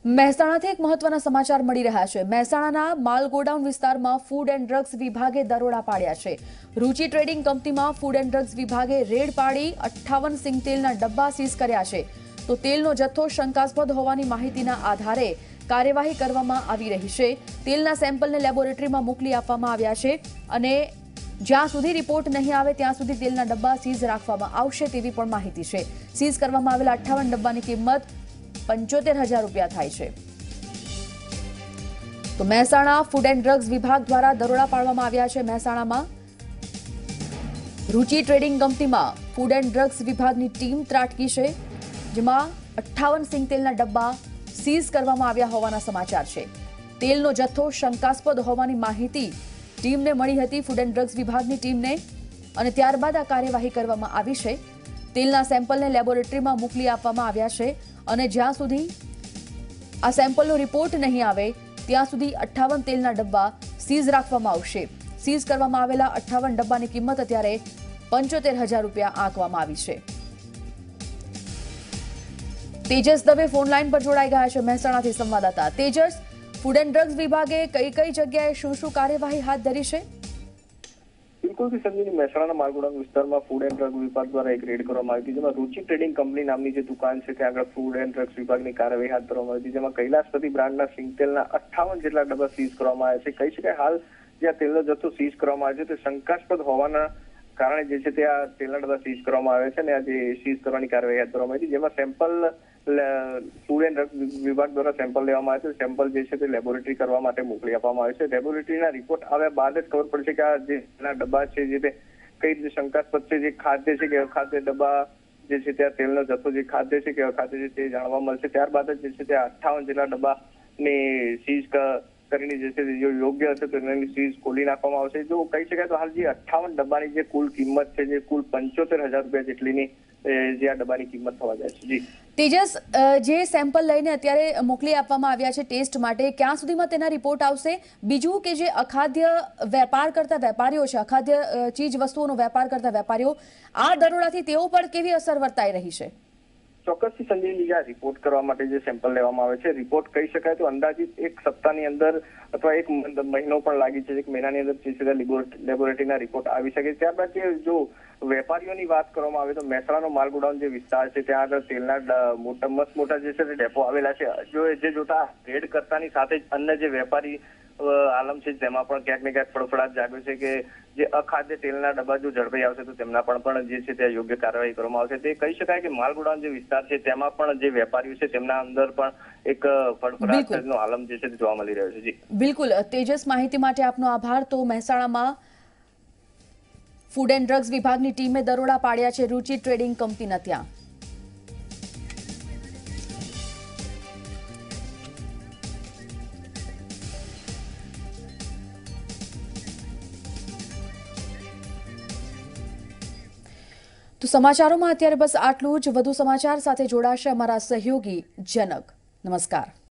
મહેસાણાથી એક મહત્વના સમાચાર મળી રહ્યા છે। મહેસાણાના માલ ગોડાઉન વિસ્તારમાં ફૂડ એન્ડ ડ્રગ્સ વિભાગે દરોડા પાડ્યા છે। રૂચિ ટ્રેડિંગ કંપનીમાં ફૂડ એન્ડ ડ્રગ્સ વિભાગે રેડ પાડી 58 સિંગતેલના ડબ્બા સીઝ કર્યા છે। તો તેલનો જથ્થો શંકાસ્પદ હોવાની માહિતીના આધારે કાર્યવાહી કરવામાં આવી રહી છે। તેલના સેમ્પલને લેબોરેટરીમાં મોકલી આપવામાં આવ્યા છે અને જ્યાં સુધી રિપોર્ટ નહીં આવે ત્યાં સુધી તેલના ડબ્બા સીઝ રાખવામાં આવશે તેવી પણ માહિતી છે। સીઝ કરવામાં આવેલા 58 ડબ્બાની કિંમત 75,000 રૂપિયા થાય છે। તો મહેસાણા ફૂડ એન્ડ ડ્રગ્સ વિભાગ દ્વારા દરોડા પાડવામાં આવ્યા છે। મહેસાણામાં રૂચિ ટ્રેડિંગ કંપનીમાં ફૂડ એન્ડ ડ્રગ્સ વિભાગની ટીમ ત્રાટકી છે, જેમાં 58 સિંગતેલના ડબ્બા સીઝ કરવામાં આવ્યા હોવાના સમાચાર છે। તેલનો જથ્થો શંકાસ્પદ હોવાની માહિતી ટીમને મળી હતી, ફૂડ એન્ડ ડ્રગ્સ વિભાગની ટીમને, અને ત્યારબાદ આ કાર્યવાહી કરવામાં આવી છે। તેલના સેમ્પલને લેબોરેટરીમાં મોકલી આપવામાં આવ્યા છે અને જ્યાં સુધી આ સેમ્પલનો રિપોર્ટ નહીં આવે ત્યાં સુધી 58 તેલના ડબ્બા સીઝ રાખવામાં આવશે। સીઝ કરવામાં આવેલા 58 ડબ્બાની કિંમત અત્યારે 75,000 રૂપિયા આંકવામાં આવી છે। તેજસ દવે ફોન લાઈન પર જોડાઈ ગયા છે મહેસાણાથી સંવાદદાતા। તેજસ, ફૂડ એન્ડ ડ્રગ્સ વિભાગે કઈ જગ્યાએ શું કાર્યવાહી હાથ ધરી છે? બિલકુલ સંજીવની, મહેસાણાના માલગોડાઉન વિસ્તારમાં ફૂડ એન્ડ ડ્રગ વિભાગ દ્વારા એક રેડ કરવામાં આવી હતી, જેમાં રૂચિ ટ્રેડિંગ કંપની નામની જે દુકાન છે ત્યાં આગળ ફૂડ એન્ડ ડ્રગ્સ વિભાગની કાર્યવાહી હાથ ધરવામાં આવી હતી, જેમાં કૈલાસપતિ બ્રાન્ડના સિંગતેલના 58 જેટલા ડબ્બા સીઝ કરવામાં આવ્યા છે। કહી શકાય હાલ જે તેલનો જથ્થો સીઝ કરવામાં આવ્યો છે તે શંકાસ્પદ હોવાના કારણે જે છે તે આ તેલના ડબ્બા સીઝ કરવામાં આવ્યા છે અને આ જે સીઝ કરવાની કાર્યવાહી હાથ ધરવામાં આવી હતી, જેમાં સેમ્પલ ફૂડ એન્ડ ડ્રગ વિભાગ દ્વારા સેમ્પલ લેવામાં આવે છે। સેમ્પલ જે છે તે લેબોરેટરી કરવા માટે મોકલી આપવામાં આવે છે। લેબોરેટરીના રિપોર્ટ આવ્યા બાદ જ ખબર પડશે કે આ જે ડબ્બા છે જે તે કઈ રીતે શંકાસ્પદ છે, જે ખાદ્ય છે કે અખાદ્ય ડબ્બા જે છે ત્યાં તેલનો જથ્થો જે ખાદ્ય છે કે અખાદ્ય છે તે જાણવા મળશે। ત્યારબાદ જ જે છે તે 58 જેટલા ડબ્બાની સીઝ કરીને જે છે યોગ્ય હશે તો એની સીઝ ખોલી નાખવામાં આવશે। જો કહી શકાય તો હાલ જે 58 ડબ્બાની જે કુલ કિંમત છે જે કુલ 75,000 રૂપિયા જેટલીની જે આ ડબ્બાની કિંમત થવા જાય છે। જી તેજસ, જે સેમ્પલ લઈને અત્યારે મોકલી આપવામાં આવ્યા છે ટેસ્ટ માટે, ક્યાં સુધીમાં તેના રિપોર્ટ આવશે? બીજું કે જે અખાદ્ય વેપાર કરતા વેપારીઓ છે, અખાદ્ય ચીજ વસ્તુઓનો વેપાર કરતા વેપારીઓ, આ દરોડાથી તેઓ પર કેવી અસર વર્તાઈ રહી છે? ચોક્કસથી સંજય લીજા રિપોર્ટ કરવા માટે જે સેમ્પલ લેવામાં આવે છે, રિપોર્ટ કહી શકાય તો અંદાજિત એક સપ્તાહની અંદર અથવા એક મહિનો પણ લાગી છે, એક મહિનાની અંદર સીધા લેબોરેટરીના રિપોર્ટ આવી શકે। ત્યારબાદ જો વેપારીઓની વાત કરવામાં આવે તો મહેસાણાનો માલ ગોડાઉન જે વિસ્તાર છે ત્યાં આગળ તેલના મોટા જે છે તે ડેપો આવેલા છે। જે જોતા રેડ કરતાની સાથે જ અન્ય જે વેપારી આલમ છે તેમાં પણ ક્યાંક ને ક્યાંક ફફડાટ જાગ્યો છે કે જે અખાદ્ય તેલના ડબ્બા જો ઝડપાઈ આવશે તો તેમના પણ જે છે તે યોગ્ય કાર્યવાહી કરવામાં આવશે। તે કહી શકાય કે માલ ગોડાઉન જે વિસ્તાર છે તેમાં પણ જે વેપારીઓ છે તેમના અંદર પણ એક ફફડાટનો આલમ જે છે તે જોવા મળી રહ્યો છે। જી બિલકુલ તેજસ, માહિતી માટે આપનો આભાર। તો મહેસાણામાં ફૂડ એન્ડ ડ્રગ્સ વિભાગની ટીમે દરોડા પાડ્યા છે રૂચિ ટ્રેડિંગ કંપનીના ત્યાં। તો સમાચારોમાં અત્યારે બસ આટલું જ। વધુ સમાચાર સાથે જોડાશે અમારા સહયોગી જનક। નમસ્કાર।